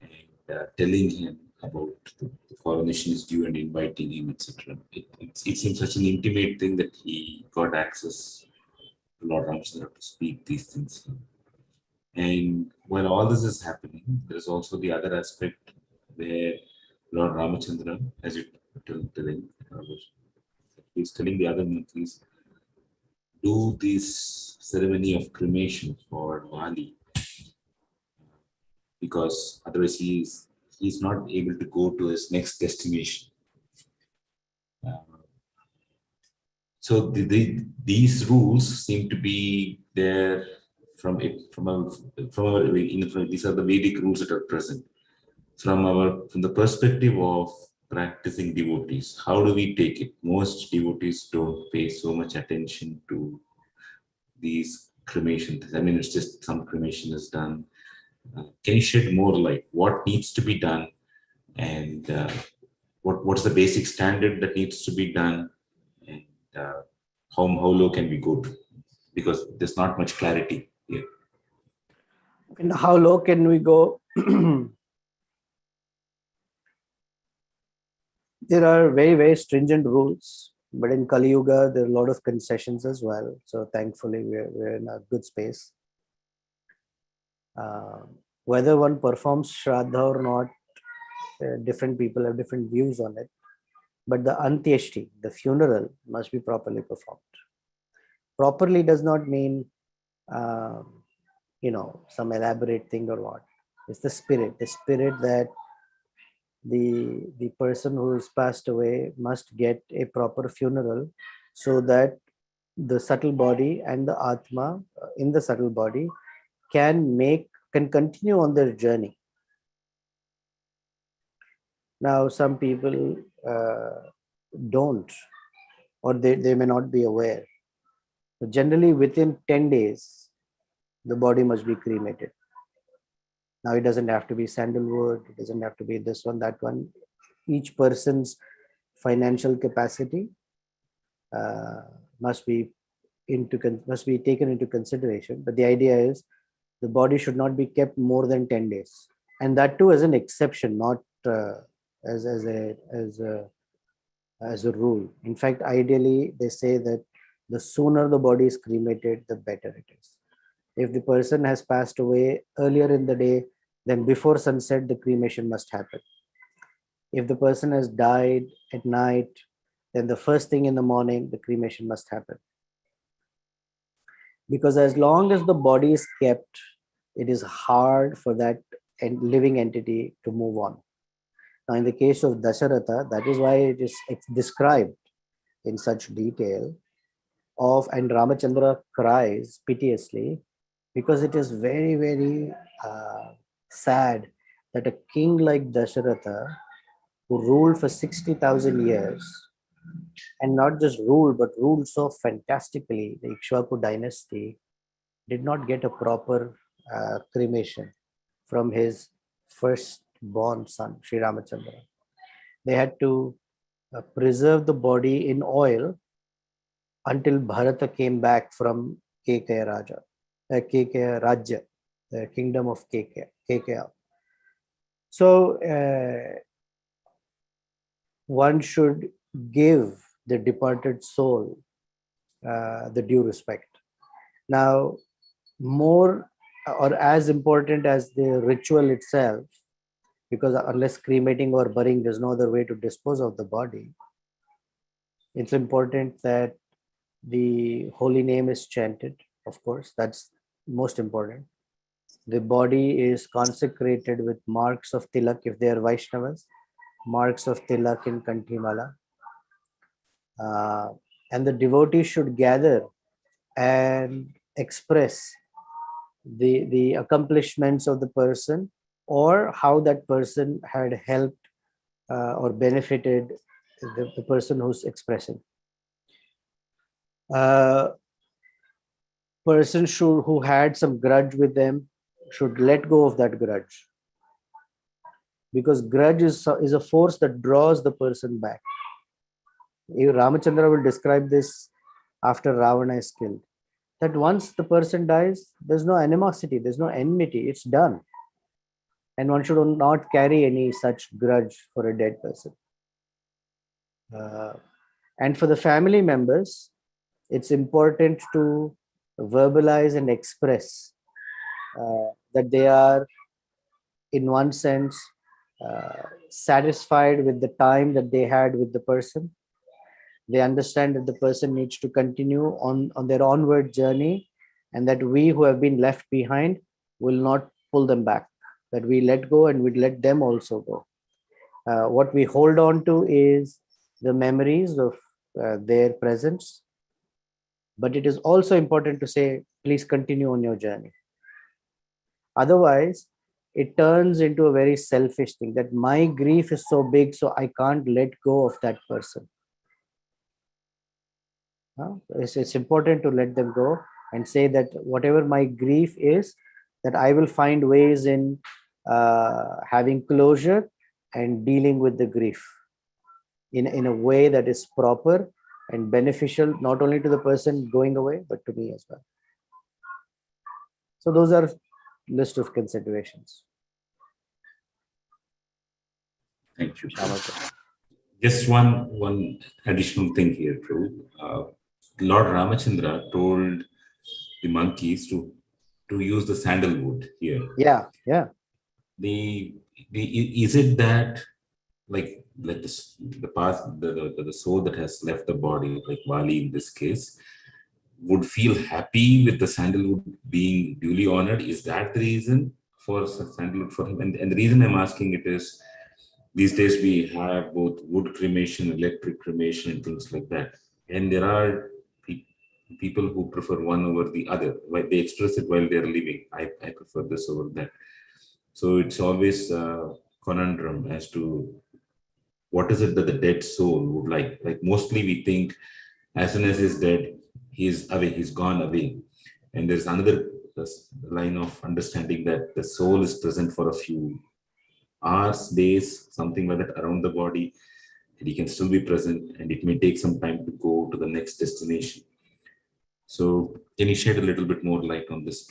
and telling him about the coronation is due and inviting him, etc. It seems such an intimate thing that he got access to Lord Ramachandra to speak these things. And while all this is happening, there is also the other aspect where Lord Ramachandra, as you telling, he's telling the other monkeys, do this ceremony of cremation for Vali, because otherwise he's not able to go to his next destination. So these rules seem to be there from these are the Vedic rules that are present from the perspective of practicing devotees. How do we take it? Most devotees don't pay so much attention to these cremation things. I mean, it's just some cremation is done. Can you shed more light? What needs to be done, and what's the basic standard that needs to be done, and how low can we go to? Because there's not much clarity here. And how low can we go? There are very, very stringent rules, but in Kali Yuga, there are a lot of concessions as well. So thankfully, we're in a good space. Whether one performs Shraddha or not, different people have different views on it. But the Antyeshti, the funeral, must be properly performed. Properly does not mean, some elaborate thing or what. It's the spirit that the person who has passed away must get a proper funeral so that the subtle body and the Atma in the subtle body can continue on their journey. Now, some people don't or they may not be aware. So generally, within 10 days, the body must be cremated. Now, it doesn't have to be sandalwood, it doesn't have to be this one, that one. Each person's financial capacity uh, must be must be taken into consideration. But the idea is the body should not be kept more than 10 days, and that too as an exception, not as a rule. In fact, ideally, they say that the sooner the body is cremated, the better it is. If the person has passed away earlier in the day, then before sunset, the cremation must happen. If the person has died at night, then the first thing in the morning, the cremation must happen. Because as long as the body is kept, it is hard for that living entity to move on. Now, in the case of Dasharatha, that is why it is described in such detail and Ramachandra cries piteously, because it is very, very sad that a king like Dasharatha, who ruled for 60,000 years, and not just ruled, but ruled so fantastically, the Ikshvaku dynasty, did not get a proper cremation from his firstborn son, Sri Ramachandra. They had to preserve the body in oil until Bharata came back from Kekaya Rajya, the kingdom of Kekaya. So one should give the departed soul the due respect. Now, more or as important as the ritual itself, because unless cremating or burying, there's no other way to dispose of the body, it's important that the holy name is chanted, of course, that's most important. The body is consecrated with marks of tilak if they are Vaishnavas, marks of tilak in Kanthimala. And the devotee should gather and express the accomplishments of the person, or how that person had helped or benefited the person who's expressing. Person who had some grudge with them should let go of that grudge, because grudge is a force that draws the person back. Ramachandra will describe this after Ravana is killed, that once the person dies, there's no animosity, there's no enmity, it's done. And one should not carry any such grudge for a dead person. And for the family members, it's important to verbalize and express that they are, in one sense, satisfied with the time that they had with the person. They understand that the person needs to continue on their onward journey, and that we who have been left behind will not pull them back, that we let go and we let them also go. What we hold on to is the memories of their presence, but it is also important to say, please continue on your journey. Otherwise, it turns into a very selfish thing, that my grief is so big, so I can't let go of that person. It's important to let them go and say that whatever my grief is, that I will find ways in having closure and dealing with the grief in a way that is proper and beneficial, not only to the person going away, but to me as well. So those are list of considerations. Thank you. Just one additional thing here, Prabhu. Lord Ramachandra told the monkeys to use the sandalwood here. Yeah. Is it that like the past the soul that has left the body, like Vali in this case, would feel happy with the sandalwood being duly honored? Is that the reason for sandalwood for him? And the reason I'm asking it is, these days we have both wood cremation, electric cremation, and things like that. And there are people who prefer one over the other. They express it while they're living. I prefer this over that. So it's always a conundrum as to what is it that the dead soul would like. Like mostly we think As soon as he's dead, he's away, he's gone away. And there's another line of understanding that the soul is present for a few hours, days, something like that around the body, and he can still be present, and it may take some time to go to the next destination. So can you shed a little bit more light on this?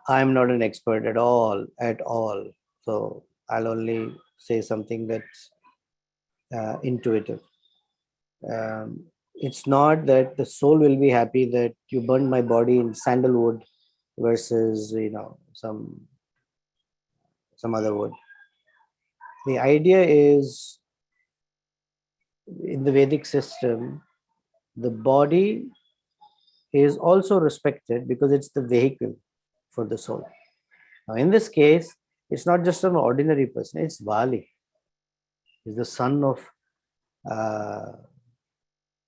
I'm not an expert at all. So I'll only say something that's intuitive. It's not that the soul will be happy that you burned my body in sandalwood versus some other wood. The idea is, in the Vedic system, the body is also respected because it's the vehicle for the soul. Now, in this case, it's not just an ordinary person, it's Vali. He's the son of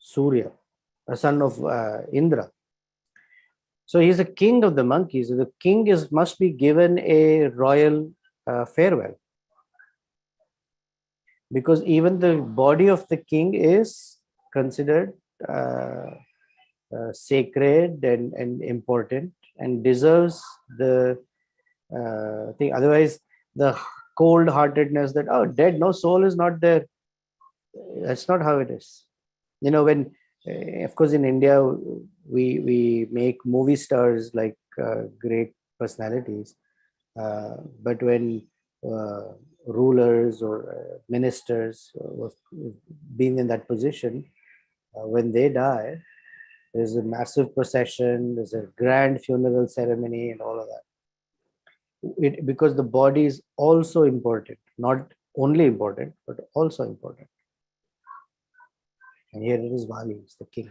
Surya, a son of Indra. So he's a king of the monkeys. The king must be given a royal farewell, because even the body of the king is considered sacred and important and deserves the thing. Otherwise, the cold-heartedness that, oh, dead, no soul is not there. That's not how it is. When, of course, in India, we make movie stars like great personalities. But when rulers or ministers have been in that position, when they die, there's a massive procession, there's a grand funeral ceremony and all of that. Because the body is also important, not only important, but also important. And here it is Vali, it's the king.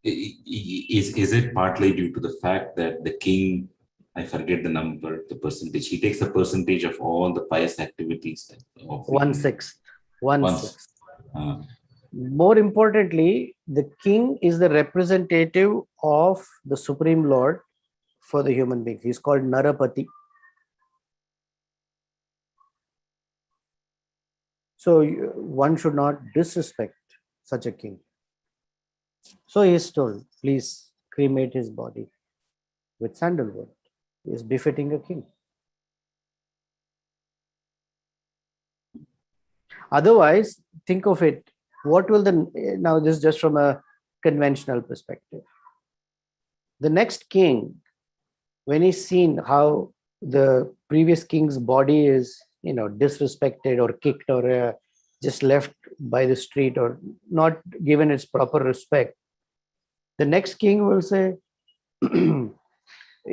Is it partly due to the fact that the king, I forget the number, the percentage, he takes a percentage of all the pious activities of 1/6. 1/6. Uh, More importantly, the king is the representative of the Supreme Lord for the human beings. He's called Narapati. So one should not disrespect such a king. So he is told, please cremate his body with sandalwood. He is befitting a king. Otherwise, think of it. What will now this is just from a conventional perspective. The next king, when he's seen how the previous king's body is, disrespected or kicked or just left by the street or not given its proper respect, the next king will say,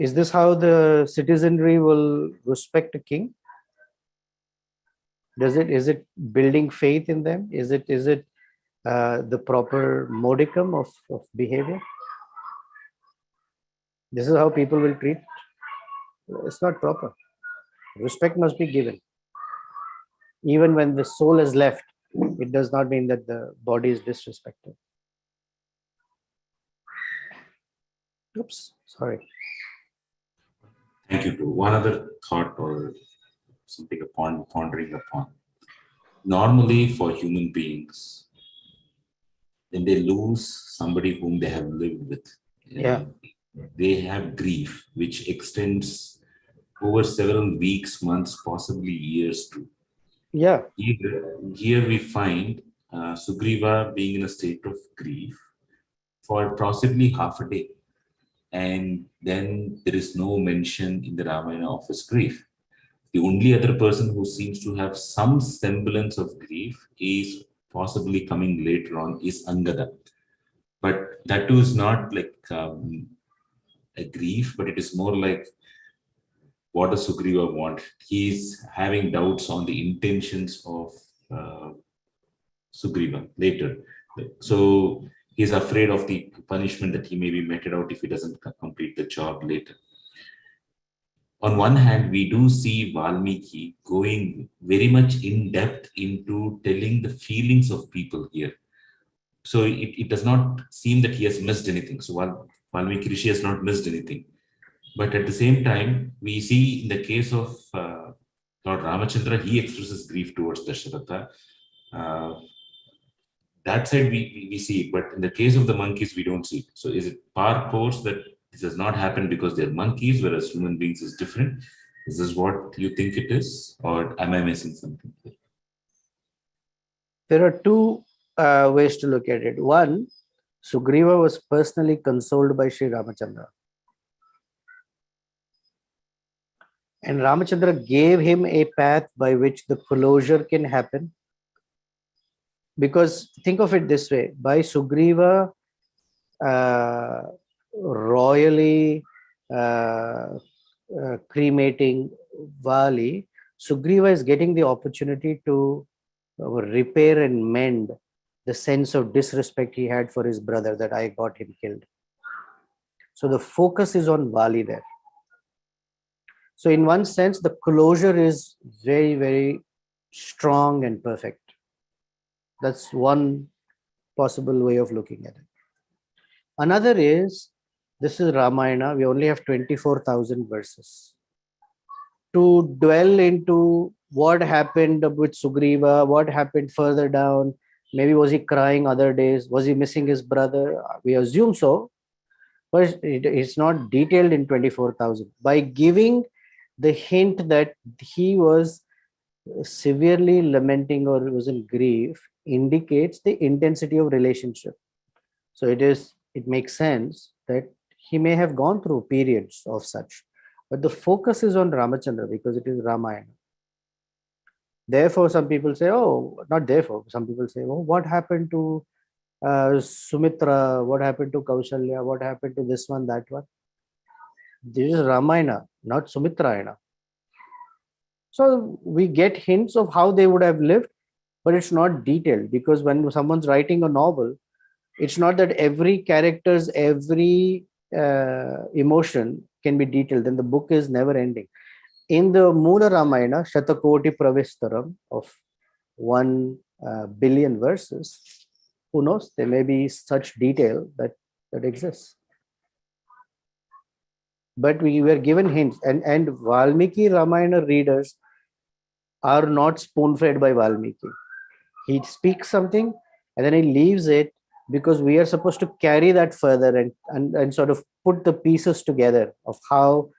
is this how the citizenry will respect a king? Is it building faith in them? Is it the proper modicum of behavior? This is how people will treat. It's not proper. Respect must be given. Even when the soul is left, it does not mean that the body is disrespected. Oops, sorry. Thank you. One other thought or something upon pondering upon. Normally, for human beings, when they lose somebody whom they have lived with, they have grief, which extends over several weeks, months, possibly years too. Yeah. Here we find Sugriva being in a state of grief for possibly half a day. And then there is no mention in the Ramayana of his grief. The only other person who seems to have some semblance of grief is possibly coming later on is Angada. But that too is not like a grief, but it is more like what does Sugriva want? He's having doubts on the intentions of Sugriva later. So he's afraid of the punishment that he may be meted out if he doesn't complete the job later. On one hand, we do see Valmiki going very much in depth into telling the feelings of people here. So it does not seem that he has missed anything. So Valmiki Rishi has not missed anything. But at the same time, we see in the case of Lord Ramachandra, he expresses grief towards Dasharatha. Uh, that side we see it, but in the case of the monkeys, we don't see it. So is it par course that this does not happen because they're monkeys, whereas human beings is different? Is this what you think it is, or am I missing something? There are two ways to look at it. One, Sugriva was personally consoled by Sri Ramachandra. And Ramachandra gave him a path by which the closure can happen. Because think of it this way, by Sugriva royally cremating Vali, Sugriva is getting the opportunity to repair and mend the sense of disrespect he had for his brother, that I got him killed. So the focus is on Vali there. So in one sense, the closure is very, very strong and perfect. That's one possible way of looking at it. Another is, this is Ramayana, we only have 24,000 verses. To dwell into what happened with Sugriva, what happened further down, maybe was he crying other days, was he missing his brother? We assume so, but it's not detailed in 24,000. By giving the hint that he was severely lamenting or was in grief, indicates the intensity of relationship. So it makes sense that he may have gone through periods of such, but the focus is on Ramachandra because it is Ramayana. Therefore, some people say, oh, not therefore, some people say, oh, what happened to Sumitra? What happened to Kaushalya? What happened to this one, that one? This is Ramayana, not Sumitrayana. So we get hints of how they would have lived, but it's not detailed, because when someone's writing a novel, it's not that every character's every emotion can be detailed. Then the book is never ending. In the Mula Ramayana, Shatakoti Pravistaram of 1 billion verses, who knows, there may be such detail that exists. But we were given hints, and Valmiki Ramayana readers are not spoon-fed by Valmiki. He speaks something and then he leaves it, because we are supposed to carry that further and sort of put the pieces together of how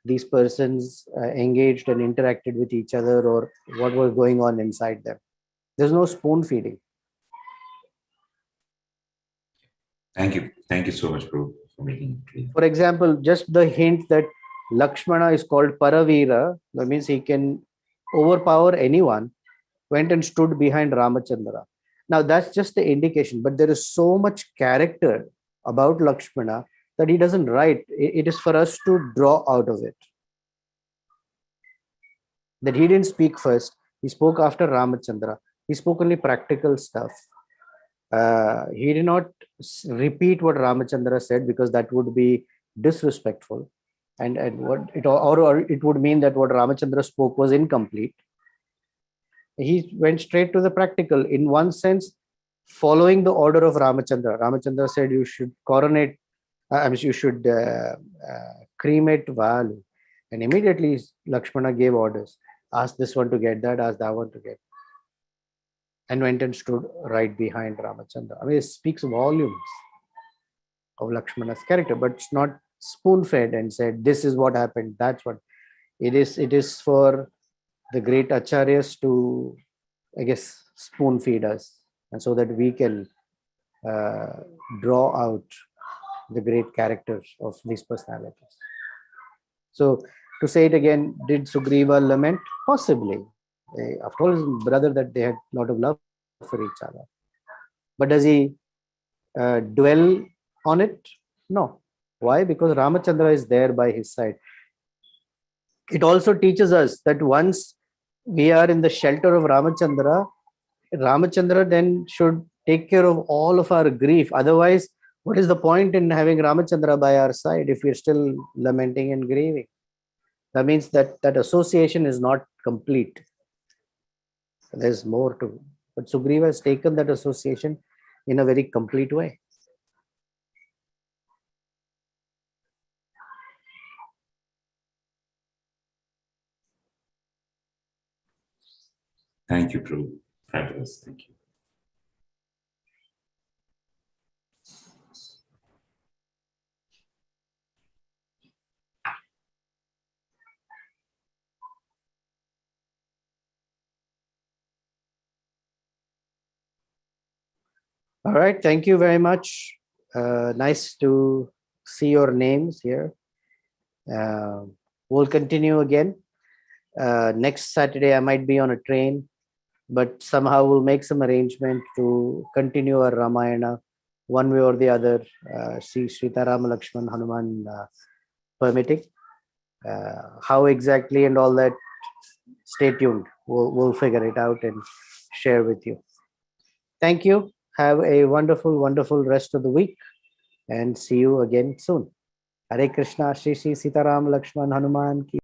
these persons engaged and interacted with each other, or what was going on inside them. There's no spoon feeding. Thank you. Thank you so much, bro, for making it clear. For example, just the hint that Lakshmana is called Paravira, that means he can overpower anyone, went and stood behind Ramachandra. Now that's just the indication, but there is so much character about Lakshmana that he doesn't write. It is for us to draw out of it. That he didn't speak first, he spoke after Ramachandra. He spoke only practical stuff. He did not repeat what Ramachandra said, because that would be disrespectful, and what it or it would mean that what Ramachandra spoke was incomplete. He went straight to the practical, in one sense, following the order of Ramachandra. Ramachandra said you should coronate, you should cremate Valu, and immediately Lakshmana gave orders. Ask this one to get that, ask that one to get, and went and stood right behind Ramachandra. I mean, it speaks volumes of Lakshmana's character, but it's not spoon-fed and said, this is what happened, that's what. It is for the great acharyas to, I guess, spoon-feed us, and so that we can draw out the great characters of these personalities. So, to say it again, did Sugriva lament? Possibly. After all, his brother, that they had a lot of love for each other. But does he dwell on it? No. Why? Because Ramachandra is there by his side. It also teaches us that once we are in the shelter of Ramachandra, Ramachandra then should take care of all of our grief. Otherwise, what is the point in having Ramachandra by our side if we're still lamenting and grieving? That means that association is not complete. There's more to it. But Sugriva has taken that association in a very complete way. Thank you, Prabhu. Fabulous. Thank you. All right. Thank you very much. Nice to see your names here. We'll continue again. Next Saturday, I might be on a train, but somehow we'll make some arrangement to continue our Ramayana one way or the other, Sri Sitaram Lakshman Hanuman permitting. How exactly and all that, stay tuned. We'll figure it out and share with you. Thank you. Have a wonderful, wonderful rest of the week and see you again soon. Hare Krishna, Shri Sri Sitaram Lakshman Hanuman ki